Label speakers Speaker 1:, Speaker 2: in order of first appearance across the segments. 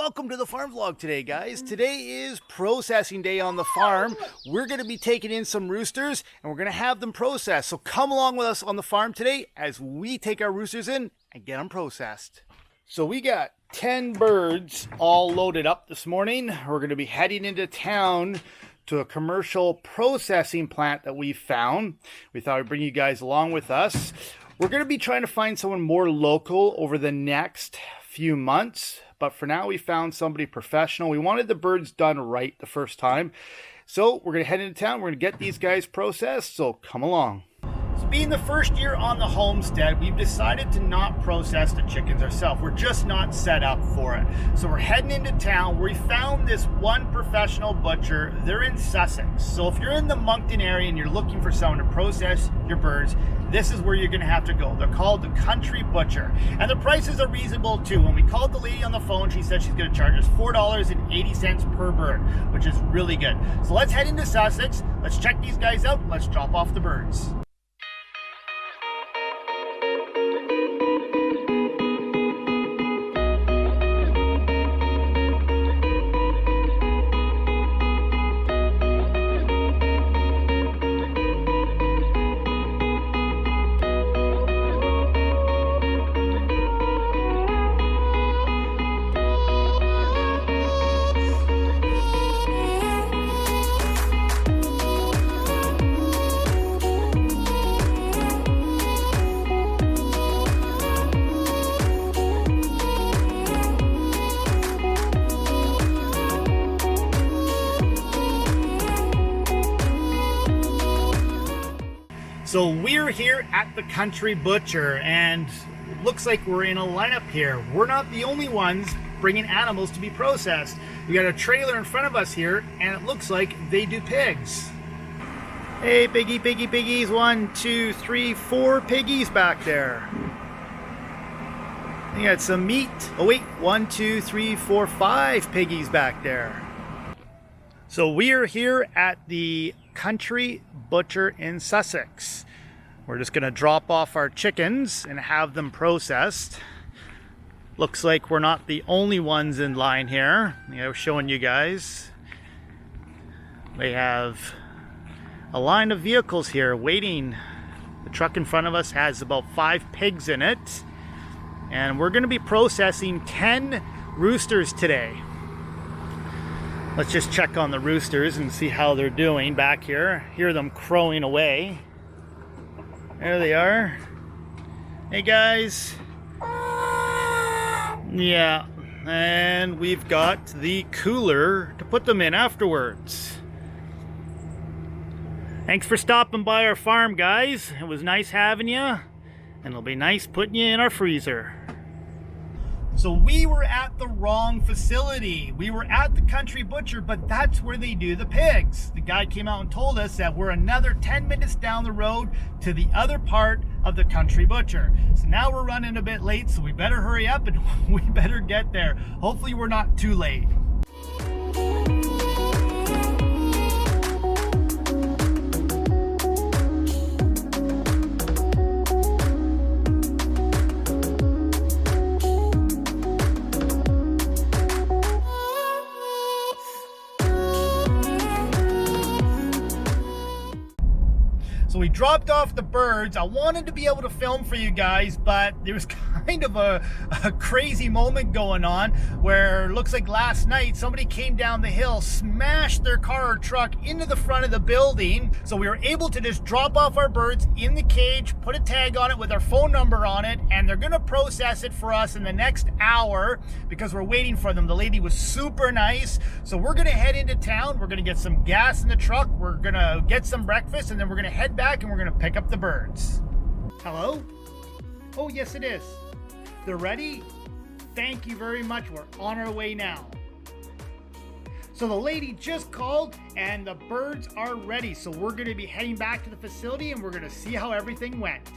Speaker 1: welcome to the farm vlog today, guys. Today is processing day on the farm. We're going to be taking in some roosters and we're going to have them processed. So come along with us on the farm today as we take our roosters in and get them processed. So we got 10 birds all loaded up this morning. We're going to be heading into town to a commercial processing plant that we found. We thought we'd bring you guys along with us. We're going to be trying to find someone more local over the next few months, but for now we found somebody professional. We wanted the birds done right the first time, so we're going to head into town. We're going to get these guys processed, so come along. So being the first year on the homestead, we've decided to not process the chickens ourselves. We're just not set up for it. So we're heading into town where we found this one professional butcher. They're in Sussex. So if you're in the Moncton area and you're looking for someone to process your birds, this is where you're going to have to go. They're called the Country Butcher. And the prices are reasonable too. When we called the lady on the phone, she said she's going to charge us $4.80 per bird, which is really good. So let's head into Sussex. Let's check these guys out. Let's drop off the birds. So we're here at the Country Butcher, and it looks like we're in a lineup here. We're not the only ones bringing animals to be processed. We got a trailer in front of us here, and it looks like they do pigs. Hey, piggies, 1, 2, 3, 4 piggies back there. You got some meat. Oh wait, 1, 2, 3, 4, 5 piggies back there. So we are here at the Country Butcher in Sussex. We're just going to drop off our chickens and have them processed. Looks like we're not the only ones in line here. I was showing you guys. We have a line of vehicles here waiting. The truck in front of us has about 5 pigs in it. And we're going to be processing 10 roosters today. Let's just check on the roosters and see how they're doing back here. Hear them crowing away. There they are. Hey guys. Yeah, and we've got the cooler to put them in afterwards. Thanks for stopping by our farm, guys. It was nice having you, and it'll be nice putting you in our freezer. So we were at the wrong facility. We were at the Country Butcher, but that's where they do the pigs. The guy came out and told us that we're another 10 minutes down the road to the other part of the Country Butcher. So now we're running a bit late, so we better hurry up and we better get there. Hopefully we're not too late. So we dropped off the birds. I wanted to be able to film for you guys, but there was kind of a crazy moment going on where it looks like last night somebody came down the hill, smashed their car or truck into the front of the building. So we were able to just drop off our birds in the cage, put a tag on it with our phone number on it, and they're gonna process it for us in the next hour because we're waiting for them. The lady was super nice. So we're gonna head into town. We're gonna get some gas in the truck. We're gonna get some breakfast, and then we're gonna head back and we're gonna pick up the birds. Hello? Oh, yes it is. They're ready? Thank you very much. We're on our way now. So the lady just called and the birds are ready. So we're gonna be heading back to the facility and we're gonna see how everything went.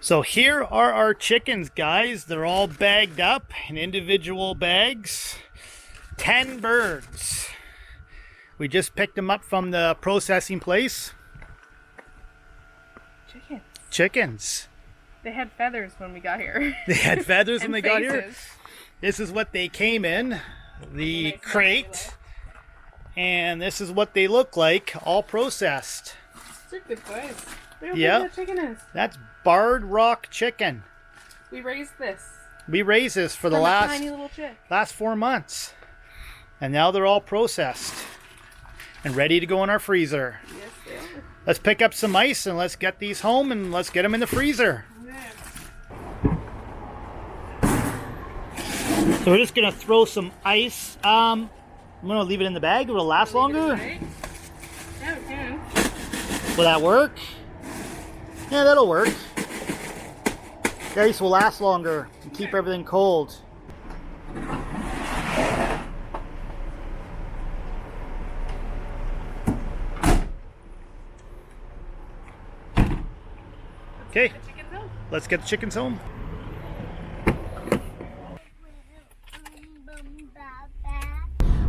Speaker 1: So here are our chickens, guys. They're all bagged up in individual bags. 10 birds. We just picked them up from the processing place. Chickens.
Speaker 2: They had feathers when we got here.
Speaker 1: They had feathers when they got here.
Speaker 2: faces.
Speaker 1: This is what they came in, the crate. And this is what they look like, all processed.
Speaker 2: They're good boys. Look how
Speaker 1: Yeah.
Speaker 2: big that chicken is.
Speaker 1: That's barred rock chicken.
Speaker 2: We raised this.
Speaker 1: We raised this for the
Speaker 2: From a
Speaker 1: last
Speaker 2: tiny little chick.
Speaker 1: 4 months. And now they're all processed and ready to go in our freezer.
Speaker 2: Yes, they are.
Speaker 1: Let's pick up some ice and let's get these home and let's get them in the freezer. So we're just gonna throw some ice. I'm gonna leave it in the bag. Will it last longer?
Speaker 2: Yeah, we can.
Speaker 1: Will that work? Yeah, that'll work. The ice will last longer and keep everything cold. Okay, let's get the chickens home.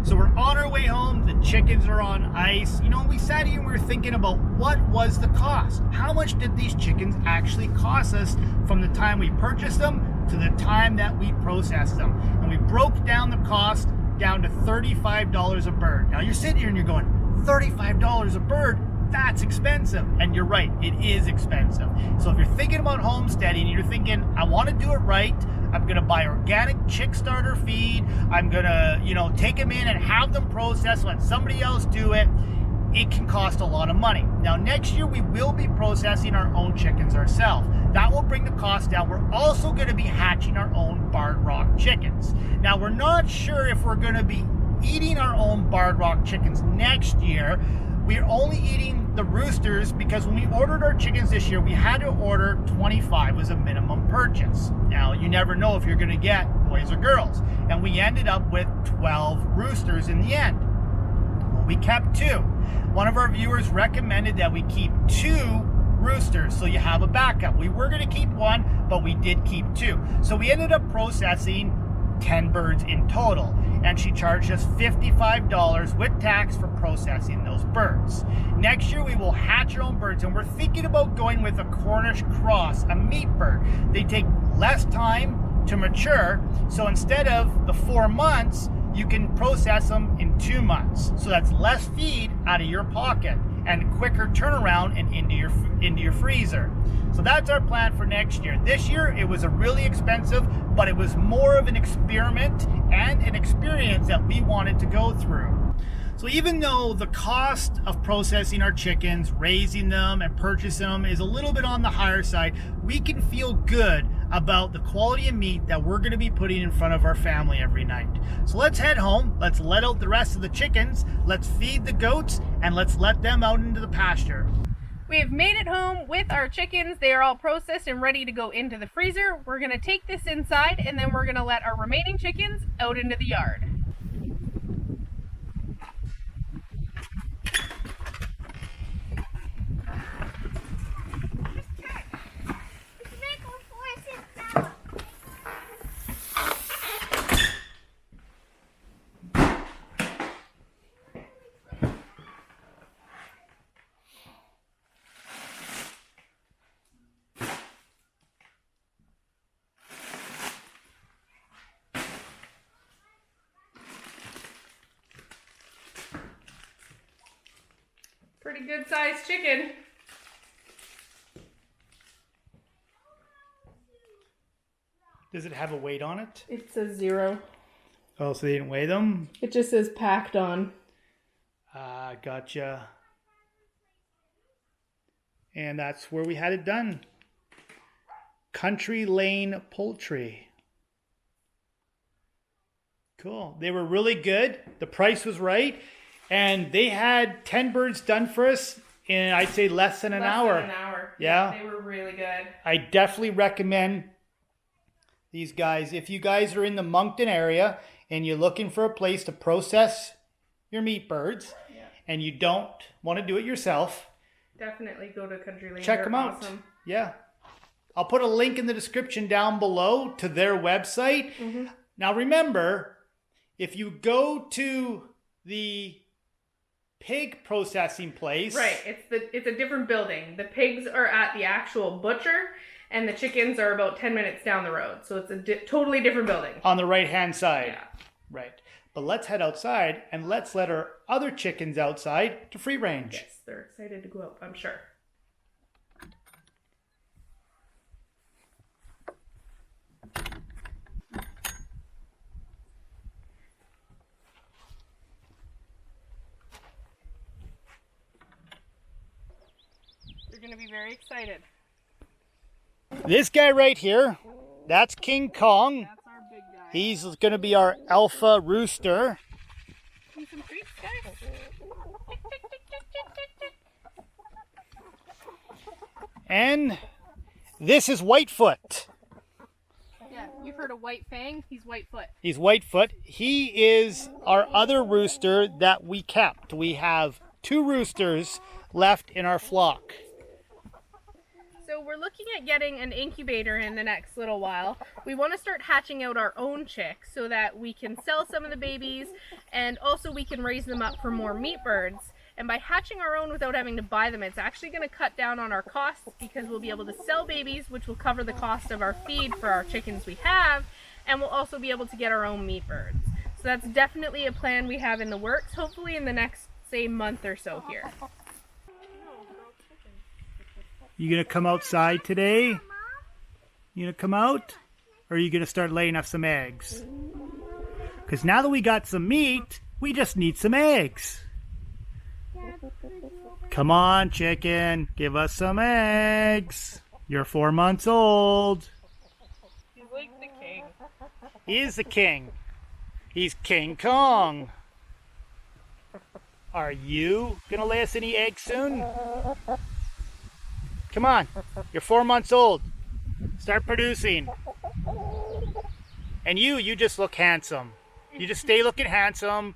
Speaker 1: So we're on our way home. The chickens are on ice. You know, we sat here and we were thinking about what was the cost? How much did these chickens actually cost us from the time we purchased them to the time that we processed them? And we broke down the cost down to $35 a bird. Now you're sitting here and you're going, $35 a bird? That's expensive. And you're right, it is expensive. So if you're thinking about homesteading and you're thinking, I want to do it right, I'm going to buy organic chick starter feed, I'm going to, you know, take them in and have them processed, let somebody else do it, it can cost a lot of money. Now next year we will be processing our own chickens ourselves. That will bring the cost down. We're also going to be hatching our own barred rock chickens. Now we're not sure if we're going to be eating our own barred rock chickens next year. We're only eating the roosters because when we ordered our chickens this year, we had to order 25 as a minimum purchase. Now, you never know if you're going to get boys or girls. And we ended up with 12 roosters in the end. Well, we kept 2. One of our viewers recommended that we keep 2 roosters so you have a backup. We were going to keep 1, but we did keep 2. So we ended up processing 10 birds in total, and she charged us $55 with tax for processing those birds. Next year we will hatch our own birds, and we're thinking about going with a Cornish cross, a meat bird. They take less time to mature, so instead of the 4 months, you can process them in 2 months. So that's less feed out of your pocket and quicker turnaround and into your freezer. So that's our plan for next year. This year it was a really expensive, but it was more of an experiment and an experience that we wanted to go through. So even though the cost of processing our chickens, raising them and purchasing them is a little bit on the higher side, we can feel good about the quality of meat that we're going to be putting in front of our family every night. So let's head home, let's let out the rest of the chickens, let's feed the goats, and let's let them out into the pasture.
Speaker 2: We have made it home with our chickens. They are all processed and ready to go into the freezer. We're going to take this inside and then we're going to let our remaining chickens out into the yard. Pretty good sized chicken.
Speaker 1: Does it have a weight on it?
Speaker 2: It says 0.
Speaker 1: Oh, so they didn't weigh them?
Speaker 2: It just says packed on.
Speaker 1: Gotcha. And that's where we had it done. Country Lane Poultry. Cool. They were really good. The price was right. And they had 10 birds done for us in, I'd say, less than an hour.
Speaker 2: Less than an hour.
Speaker 1: Yeah.
Speaker 2: They were really good.
Speaker 1: I definitely recommend these guys. If you guys are in the Moncton area and you're looking for a place to process your meat birds, and you don't want to do it yourself,
Speaker 2: definitely go to Country Lane.
Speaker 1: check them out.
Speaker 2: Awesome.
Speaker 1: Yeah. I'll put a link in the description down below to their website.
Speaker 2: Mm-hmm.
Speaker 1: Now remember, if you go to the pig processing place.
Speaker 2: Right, it's a different building. The pigs are at the actual butcher, and the chickens are about 10 minutes down the road. So it's a totally different building.
Speaker 1: On the right-hand side.
Speaker 2: Yeah.
Speaker 1: Right. But let's head outside and let's let our other chickens outside to free range.
Speaker 2: Yes, they're excited to go out, I'm sure. They're going to be very excited.
Speaker 1: This guy right here, that's King Kong.
Speaker 2: That's our big guy.
Speaker 1: He's going to be our alpha rooster.
Speaker 2: Need some treats, guys?
Speaker 1: And this is Whitefoot.
Speaker 2: Yeah, you've heard of White Fang? He's Whitefoot.
Speaker 1: He's Whitefoot. He is our other rooster that we kept. We have 2 roosters left in our flock.
Speaker 2: So we're looking at getting an incubator in the next little while. We want to start hatching out our own chicks so that we can sell some of the babies, and also we can raise them up for more meat birds. And by hatching our own without having to buy them, it's actually going to cut down on our costs because we'll be able to sell babies, which will cover the cost of our feed for our chickens we have, and we'll also be able to get our own meat birds. So that's definitely a plan we have in the works, hopefully in the next, say, month or so here.
Speaker 1: You gonna come outside today? You gonna come out? Or are you gonna start laying up some eggs? Because now that we got some meat, we just need some eggs. Come on, chicken. Give us some eggs. You're 4 months old.
Speaker 2: He's like the king.
Speaker 1: He is the king. He's King Kong. Are you gonna lay us any eggs soon? Come on. You're 4 months old. Start producing. And you just look handsome. You just stay looking handsome.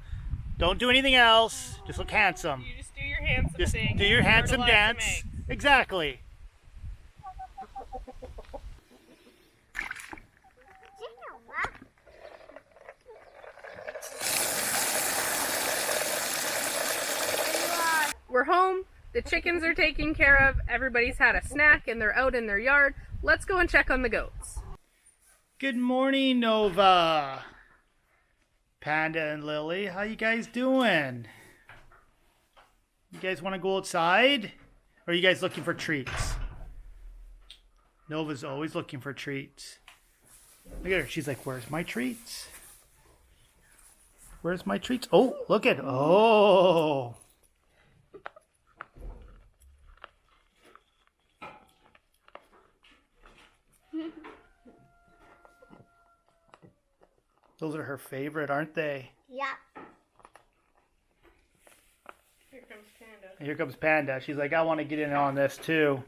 Speaker 1: Don't do anything else. Just look handsome.
Speaker 2: You just do your handsome
Speaker 1: Just
Speaker 2: thing.
Speaker 1: do your handsome
Speaker 2: Fertilize some
Speaker 1: dance.
Speaker 2: eggs.
Speaker 1: Exactly.
Speaker 2: We're home. The chickens are taken care of. Everybody's had a snack and they're out in their yard. Let's go and check on the goats.
Speaker 1: Good morning, Nova. Panda and Lily, how you guys doing? You guys want to go outside? Or are you guys looking for treats? Nova's always looking for treats. Look at her. She's like, where's my treats? Where's my treats? Oh, look at, oh. Those are her favorite, aren't they?
Speaker 3: Yeah.
Speaker 2: Here comes Panda.
Speaker 1: And here comes Panda. She's like, I want to get in on this too.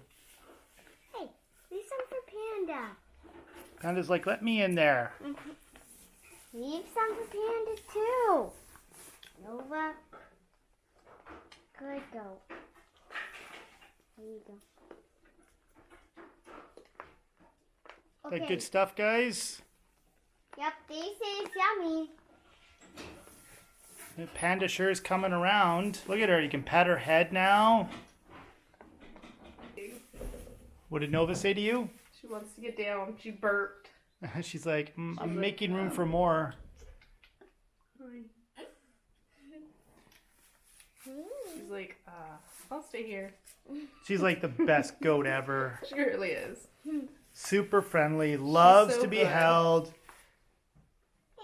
Speaker 3: Hey, leave some for Panda.
Speaker 1: Panda's like, let me in there.
Speaker 3: Leave some for Panda too. Nova. Good goat. There you go.
Speaker 1: That good stuff, guys?
Speaker 3: Yep, this is yummy.
Speaker 1: Panda sure is coming around. Look at her. You can pat her head now. What did Nova say to you?
Speaker 2: She wants to get down. She burped.
Speaker 1: She's like, I'm making room for more.
Speaker 2: She's like, I'll stay here.
Speaker 1: She's like the best goat ever.
Speaker 2: She really is.
Speaker 1: Super friendly. Loves
Speaker 2: so
Speaker 1: to be
Speaker 2: good.
Speaker 1: held.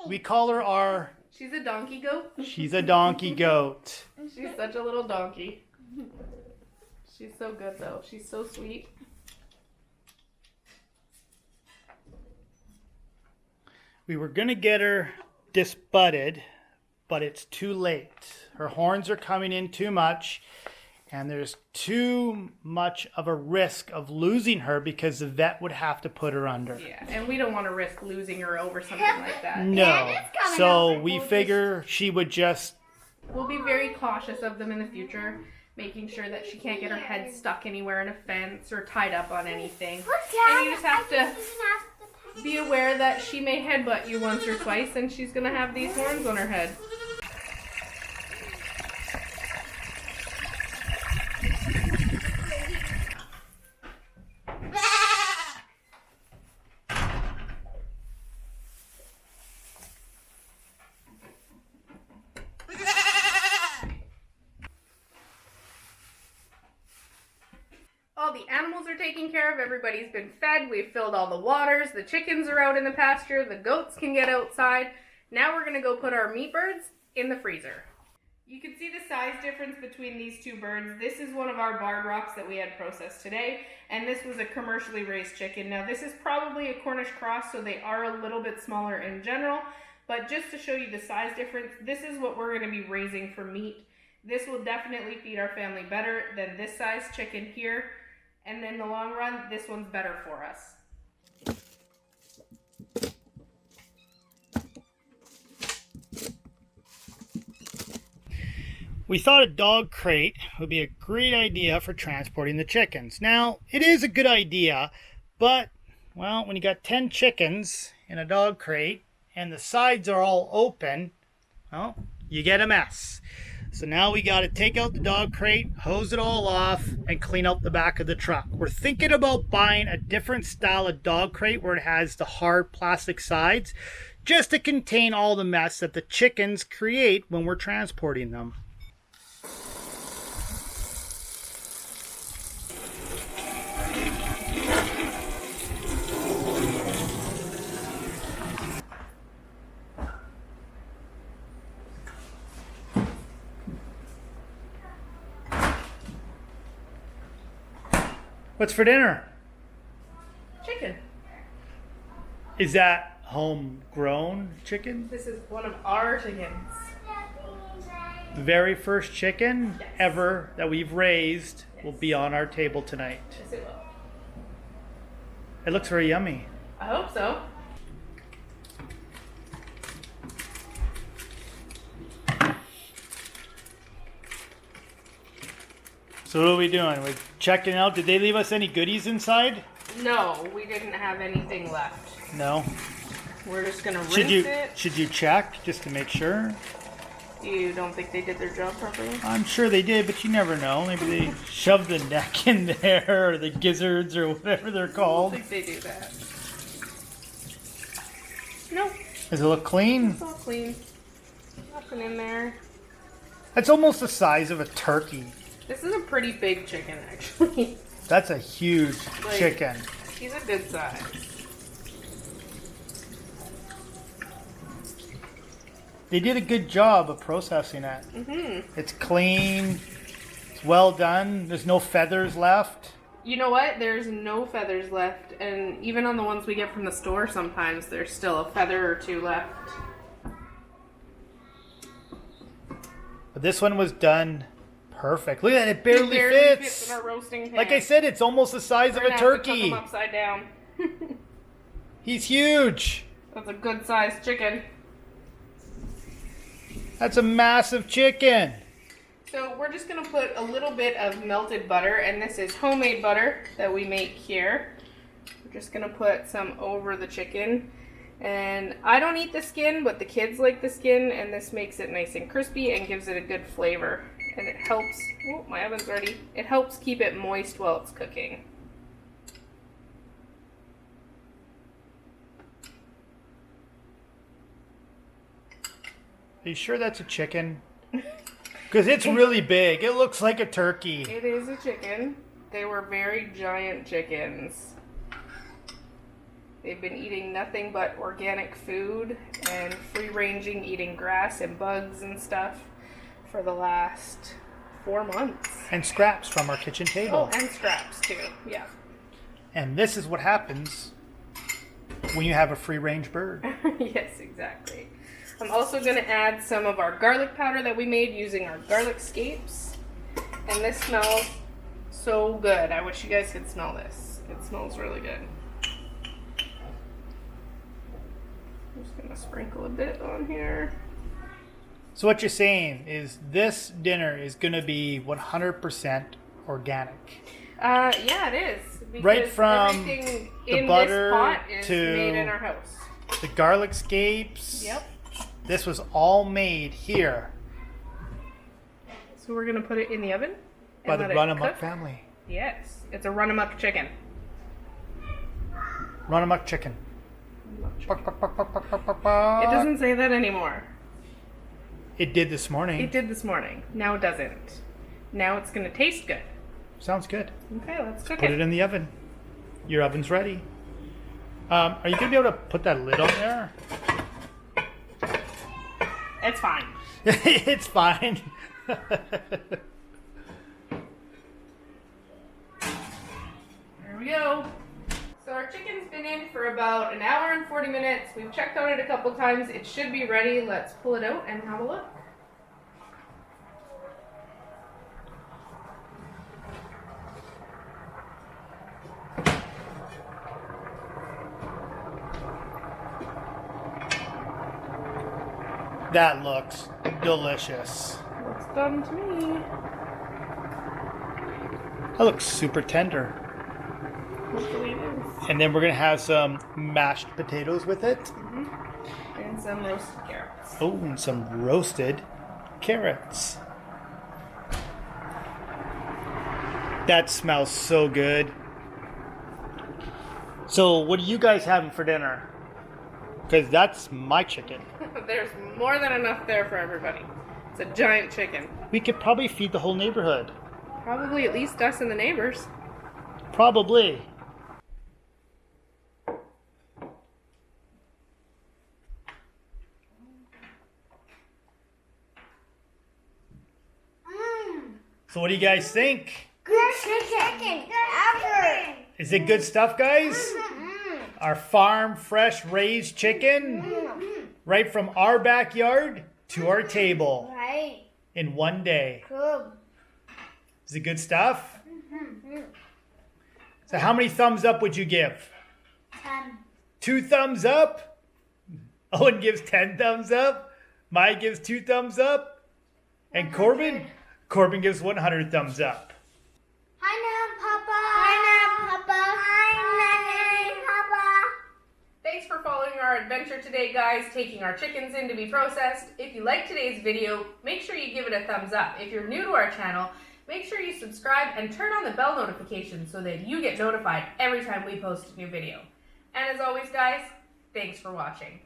Speaker 1: We call her
Speaker 2: She's a donkey goat.
Speaker 1: she's a donkey goat.
Speaker 2: She's such a little donkey. She's so good though. She's so sweet.
Speaker 1: We were going to get her disbudded, but it's too late. Her horns are coming in too much, and there's too much of a risk of losing her because the vet would have to put her under.
Speaker 2: Yeah, and we don't want to risk losing her over something like that.
Speaker 1: No.
Speaker 3: Panda's coming
Speaker 1: So
Speaker 3: over.
Speaker 1: we figure she would just...
Speaker 2: We'll be very cautious of them in the future. making sure that she can't get her head stuck anywhere in a fence or tied up on anything.
Speaker 3: Look, Dad,
Speaker 2: And you just have
Speaker 3: I
Speaker 2: to
Speaker 3: didn't have the
Speaker 2: be aware that she may headbutt you once or twice and she's gonna have these horns on her head. All the animals are taken care of, everybody's been fed, we've filled all the waters, the chickens are out in the pasture, the goats can get outside. Now we're gonna go put our meat birds in the freezer. You can see the size difference between these two birds. This is one of our barred rocks that we had processed today, and this was a commercially raised chicken. Now this is probably a Cornish cross, so they are a little bit smaller in general, but just to show you the size difference, this is what we're gonna be raising for meat. This will definitely feed our family better than this size chicken here. And in the long run, this one's better for us.
Speaker 1: We thought a dog crate would be a great idea for transporting the chickens. Now, it is a good idea, but, well, when you got 10 chickens in a dog crate and the sides are all open, well, you get a mess. So now we got to take out the dog crate, hose it all off, and clean out the back of the truck. We're thinking about buying a different style of dog crate where it has the hard plastic sides, just to contain all the mess that the chickens create when we're transporting them. What's for dinner?
Speaker 2: Chicken.
Speaker 1: Is that homegrown chicken?
Speaker 2: This is one of our chickens.
Speaker 1: The very first chicken
Speaker 2: Yes.
Speaker 1: ever that we've raised will be on our table tonight.
Speaker 2: Yes, it will.
Speaker 1: It looks very yummy.
Speaker 2: I hope so.
Speaker 1: So what are we doing? We're checking out. Did they leave us any goodies inside?
Speaker 2: No, we didn't have anything left.
Speaker 1: No.
Speaker 2: We're just gonna rinse
Speaker 1: Should you
Speaker 2: it.
Speaker 1: should you check just to make sure?
Speaker 2: You don't think they did their job properly?
Speaker 1: I'm sure they did, but you never know. Maybe they shoved the neck in there or the gizzards or whatever they're
Speaker 2: I don't
Speaker 1: called.
Speaker 2: think they do that. Nope,
Speaker 1: Does it look clean?
Speaker 2: it's all clean. Nothing in there.
Speaker 1: That's almost the size of a turkey.
Speaker 2: This is a pretty big chicken, actually.
Speaker 1: That's a huge
Speaker 2: Like-
Speaker 1: chicken.
Speaker 2: He's a good size.
Speaker 1: They did a good job of processing it.
Speaker 2: Mm-hmm.
Speaker 1: It's clean. It's well done. There's no feathers left.
Speaker 2: You know what? There's no feathers left, and even on the ones we get from the store, sometimes there's still a feather or two left.
Speaker 1: But this one was done perfect. Look at it, it barely,
Speaker 2: It
Speaker 1: fits.
Speaker 2: in our roasting pan.
Speaker 1: Like I said, it's almost the size
Speaker 2: We're
Speaker 1: of
Speaker 2: gonna
Speaker 1: a
Speaker 2: have to cook
Speaker 1: turkey.
Speaker 2: them upside down.
Speaker 1: He's huge.
Speaker 2: That's a good sized chicken.
Speaker 1: That's a massive chicken.
Speaker 2: So we're just gonna put a little bit of melted butter, and this is homemade butter that we make here. We're just gonna put some over the chicken. And I don't eat the skin, but the kids like the skin, and this makes it nice and crispy and gives it a good flavor. And it helps, oh, my oven's ready. It helps keep it moist while it's cooking.
Speaker 1: Are you sure that's a chicken? Because it's really big. It looks like a turkey.
Speaker 2: It is a chicken. They were very giant chickens. They've been eating nothing but organic food and free-ranging, eating grass and bugs and stuff for the last 4 months.
Speaker 1: And scraps from our kitchen table.
Speaker 2: Oh, and scraps too, yeah.
Speaker 1: And this is what happens when you have a free-range bird.
Speaker 2: Yes, exactly. I'm also going to add some of our garlic powder that we made using our garlic scapes. And this smells so good. I wish you guys could smell this. It smells really good. I'm just going to sprinkle a bit on here.
Speaker 1: So what you're saying is this dinner is going to be 100% organic.
Speaker 2: Yeah, it is. Because
Speaker 1: Right from
Speaker 2: everything
Speaker 1: the
Speaker 2: in
Speaker 1: butter
Speaker 2: this pot is
Speaker 1: to
Speaker 2: made in our house.
Speaker 1: the garlic scapes.
Speaker 2: Yep.
Speaker 1: This was all made here
Speaker 2: So we're gonna put it in the oven.
Speaker 1: by
Speaker 2: and
Speaker 1: the
Speaker 2: let it
Speaker 1: Run 'em
Speaker 2: cook.
Speaker 1: Up family.
Speaker 2: Yes, it's a run 'em up chicken.
Speaker 1: Run 'em Up chicken. Bark, bark, bark, bark, bark, bark, bark, bark.
Speaker 2: It doesn't say that anymore.
Speaker 1: It did this morning.
Speaker 2: It did this morning. Now it doesn't. Now it's gonna taste good.
Speaker 1: Sounds good.
Speaker 2: Okay, let's cook
Speaker 1: Put it in the oven. Your oven's ready. Are you gonna be able to put that lid on there?
Speaker 2: It's fine.
Speaker 1: It's fine.
Speaker 2: There we go. So our chicken's been in for about an hour and 40 minutes. We've checked on it a couple times. It should be ready. Let's pull it out and have a look.
Speaker 1: That looks delicious.
Speaker 2: Looks done to me.
Speaker 1: That looks super tender.
Speaker 2: Hopefully it is.
Speaker 1: And then we're gonna have some mashed potatoes with it.
Speaker 2: And some roasted carrots.
Speaker 1: Oh, and some roasted carrots. That smells so good. So, what are you guys having for dinner? Because that's my chicken.
Speaker 2: There's more than enough there for everybody. It's a giant chicken.
Speaker 1: We could probably feed the whole neighborhood.
Speaker 2: Probably at least us and the neighbors.
Speaker 1: Probably. So what do you guys think?
Speaker 3: Good chicken. Ever.
Speaker 1: Is it good stuff, guys? Our farm fresh raised chicken, right from our backyard to our table
Speaker 3: Right.
Speaker 1: in one day.
Speaker 3: Cool.
Speaker 1: Is it good stuff? So how many thumbs up would you give?
Speaker 3: 10.
Speaker 1: 2 thumbs up? Owen gives 10 thumbs up. Maya gives 2 thumbs up. And Corbin? Corbin gives 100 thumbs up.
Speaker 3: Hi now, Papa. Hi now, Papa. Hi, Nanny, Papa.
Speaker 2: Thanks for following our adventure today, guys, taking our chickens in to be processed. If you liked today's video, make sure you give it a thumbs up. If you're new to our channel, make sure you subscribe and turn on the bell notification so that you get notified every time we post a new video. And as always, guys, thanks for watching.